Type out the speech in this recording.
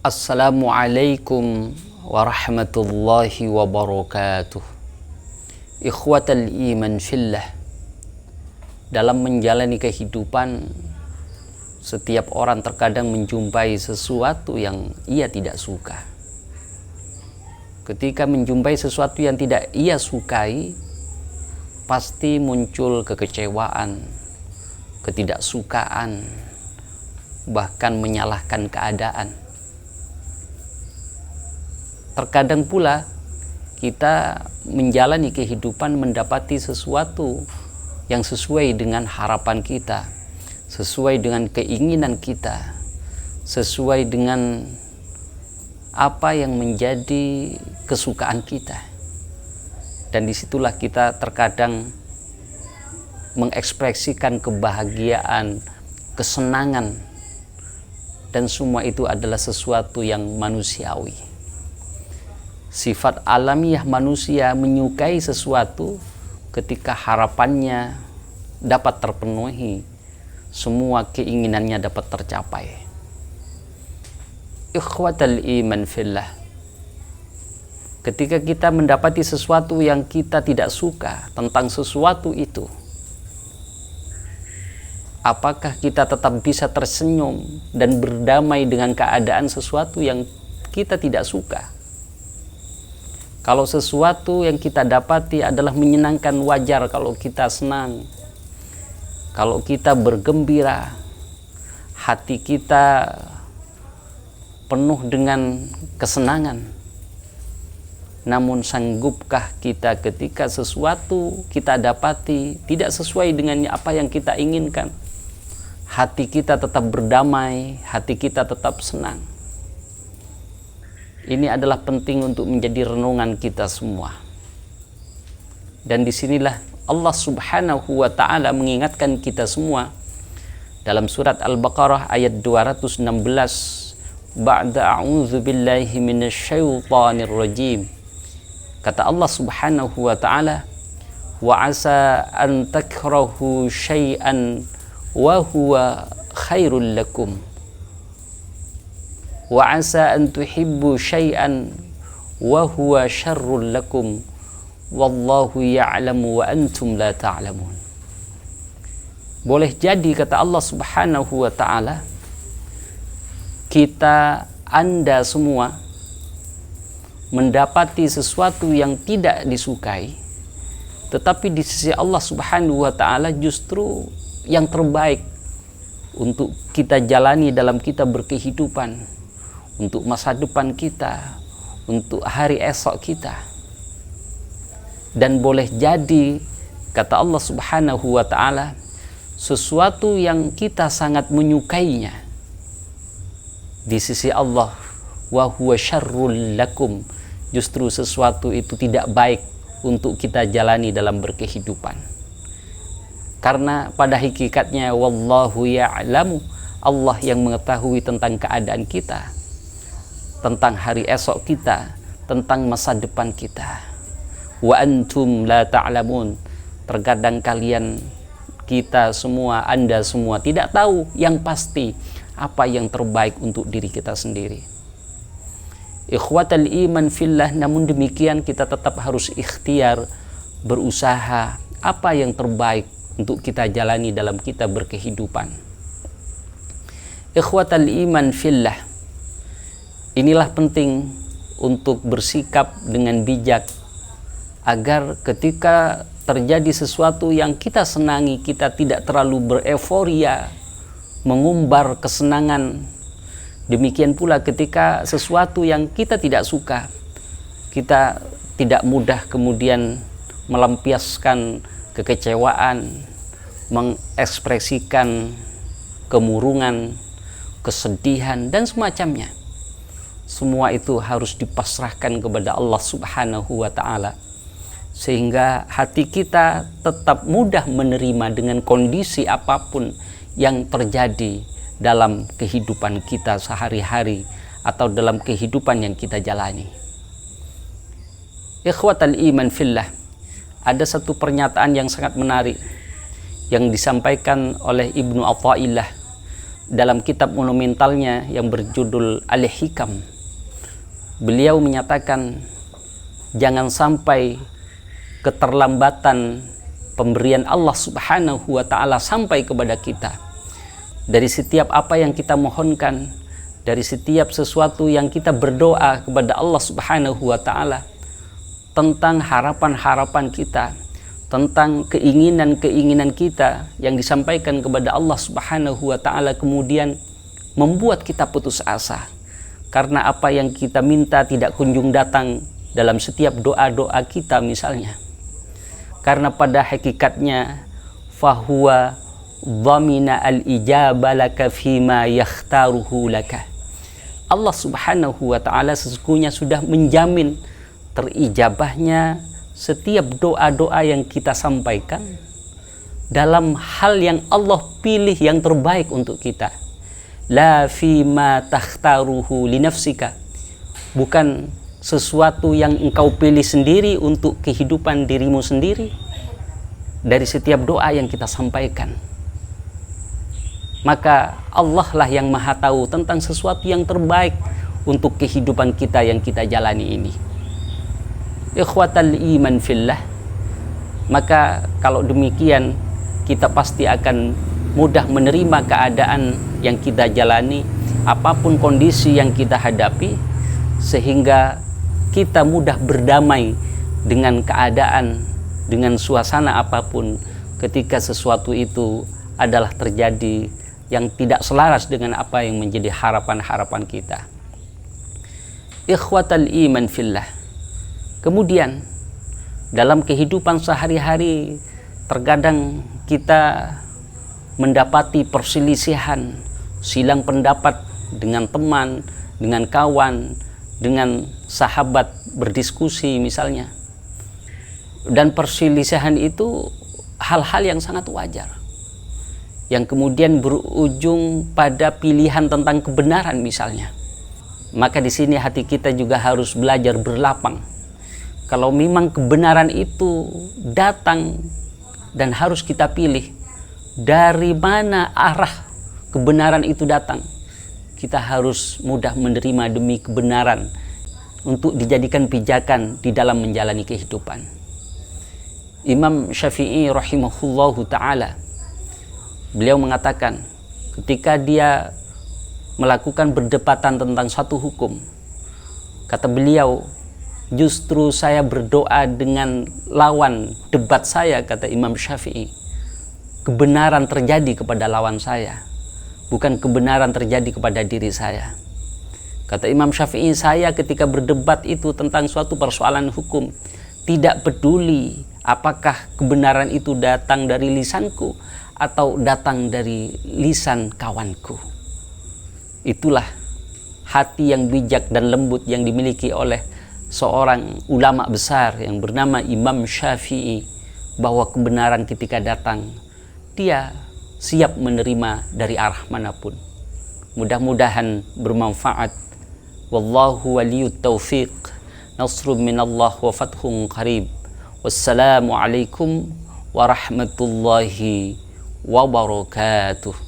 Assalamualaikum warahmatullahi wabarakatuh. Ikhwatal iman fillah. Dalam menjalani kehidupan, setiap orang terkadang menjumpai sesuatu yang ia tidak suka. Ketika menjumpai sesuatu yang tidak ia sukai, pasti muncul kekecewaan, ketidaksukaan, bahkan menyalahkan keadaan. Terkadang pula kita menjalani kehidupan mendapati sesuatu yang sesuai dengan harapan kita, sesuai dengan keinginan kita, sesuai dengan apa yang menjadi kesukaan kita. Dan disitulah kita terkadang mengekspresikan kebahagiaan, kesenangan, dan semua itu adalah sesuatu yang manusiawi. Sifat alamiah manusia menyukai sesuatu ketika harapannya dapat terpenuhi, semua keinginannya dapat tercapai. Ikhwatal iman fillah. Ketika kita mendapati sesuatu yang kita tidak suka tentang sesuatu itu, apakah kita tetap bisa tersenyum dan berdamai dengan keadaan sesuatu yang kita tidak suka? Kalau sesuatu yang kita dapati adalah menyenangkan, wajar kalau kita senang, kalau kita bergembira, hati kita penuh dengan kesenangan. Namun sanggupkah kita ketika sesuatu kita dapati tidak sesuai dengan apa yang kita inginkan? Hati kita tetap berdamai, hati kita tetap senang. Ini adalah penting untuk menjadi renungan kita semua. Dan disinilah Allah Subhanahu wa ta'ala mengingatkan kita semua dalam surat Al-Baqarah ayat 216, ba'da a'udzu billahi minasyaitonir rajim. Kata Allah Subhanahu wa ta'ala, wa asa an takrahu syai'an wa huwa khairul lakum, wa asa an tuhibbu syai'an wa huwa syarrul lakum, wallahu ya'lamu wa antum la ta'lamun. Boleh jadi, kata Allah Subhanahu wa ta'ala, Anda semua mendapati sesuatu yang tidak disukai, tetapi di sisi Allah Subhanahu wa ta'ala justru yang terbaik untuk kita jalani dalam kita berkehidupan, untuk masa depan kita, untuk hari esok kita. Dan boleh jadi, kata Allah Subhanahu wa ta'ala, sesuatu yang kita sangat menyukainya di sisi Allah, wa huwa syarrul lakum, justru sesuatu itu tidak baik untuk kita jalani dalam berkehidupan. Karena pada hakikatnya wallahu ya'lamu, Allah yang mengetahui tentang keadaan kita, tentang hari esok kita, tentang masa depan kita. Wa antum la ta'lamun. Terkadang kalian, kita semua, Anda semua tidak tahu yang pasti apa yang terbaik untuk diri kita sendiri. Ikhwatal iman fillah, namun demikian kita tetap harus ikhtiar, berusaha apa yang terbaik untuk kita jalani dalam kita berkehidupan. Ikhwatal iman fillah, inilah penting untuk bersikap dengan bijak, agar ketika terjadi sesuatu yang kita senangi, kita tidak terlalu bereforia, mengumbar kesenangan. Demikian pula ketika sesuatu yang kita tidak suka, kita tidak mudah kemudian melampiaskan kekecewaan, mengekspresikan kemurungan, kesedihan, dan semacamnya. Semua itu harus dipasrahkan kepada Allah Subhanahu wa ta'ala, sehingga hati kita tetap mudah menerima dengan kondisi apapun yang terjadi dalam kehidupan kita sehari-hari atau dalam kehidupan yang kita jalani. Ikhwatal iman fillah, ada satu pernyataan yang sangat menarik yang disampaikan oleh Ibnu Athaillah dalam kitab monumentalnya yang berjudul Al-Hikam, beliau menyatakan jangan sampai keterlambatan pemberian Allah Subhanahu wa ta'ala sampai kepada kita. Dari setiap apa yang kita mohonkan, dari setiap sesuatu yang kita berdoa kepada Allah Subhanahu wa ta'ala, tentang harapan-harapan kita, tentang keinginan-keinginan kita yang disampaikan kepada Allah Subhanahu wa ta'ala, kemudian membuat kita putus asa karena apa yang kita minta tidak kunjung datang dalam setiap doa-doa kita misalnya. Karena pada hakikatnya fahuwa dhamina al-ijaba laka fima yakhtaruhu laka. Allah Subhanahu wa ta'ala sesungguhnya sudah menjamin terijabahnya setiap doa-doa yang kita sampaikan dalam hal yang Allah pilih yang terbaik untuk kita. La fima takhtaruhu li nafsika, bukan sesuatu yang engkau pilih sendiri untuk kehidupan dirimu sendiri. Dari setiap doa yang kita sampaikan, maka Allah lah yang maha tahu tentang sesuatu yang terbaik untuk kehidupan kita yang kita jalani ini. Ikhwatal iman fillah, maka kalau demikian kita pasti akan mudah menerima keadaan yang kita jalani, apapun kondisi yang kita hadapi, sehingga kita mudah berdamai dengan keadaan, dengan suasana apapun ketika sesuatu itu adalah terjadi yang tidak selaras dengan apa yang menjadi harapan-harapan kita. Ikhwatal iman fillah. Kemudian dalam kehidupan sehari-hari terkadang kita mendapati perselisihan, silang pendapat dengan teman, dengan kawan, dengan sahabat berdiskusi misalnya. Dan perselisihan itu hal-hal yang sangat wajar, yang kemudian berujung pada pilihan tentang kebenaran misalnya. Maka di sini hati kita juga harus belajar berlapang. Kalau memang kebenaran itu datang dan harus kita pilih, dari mana arah kebenaran itu datang, kita harus mudah menerima demi kebenaran untuk dijadikan pijakan di dalam menjalani kehidupan. Imam Syafi'i rahimahullahu ta'ala, beliau mengatakan ketika dia melakukan berdebatan tentang satu hukum, kata beliau, justru saya berdoa dengan lawan debat saya, kata Imam Syafi'i, kebenaran terjadi kepada lawan saya, bukan kebenaran terjadi kepada diri saya. Kata Imam Syafi'i, saya ketika berdebat itu tentang suatu persoalan hukum, tidak peduli apakah kebenaran itu datang dari lisanku atau datang dari lisan kawanku. Itulah hati yang bijak dan lembut yang dimiliki oleh seorang ulama besar yang bernama Imam Syafi'i, bahwa kebenaran ketika datang dia siap menerima dari arah manapun. Mudah-mudahan bermanfaat. Wallahu waliyut taufiq. Nasrun minallah wa fathun qarib. Wassalamu alaikum warahmatullahi wabarakatuh.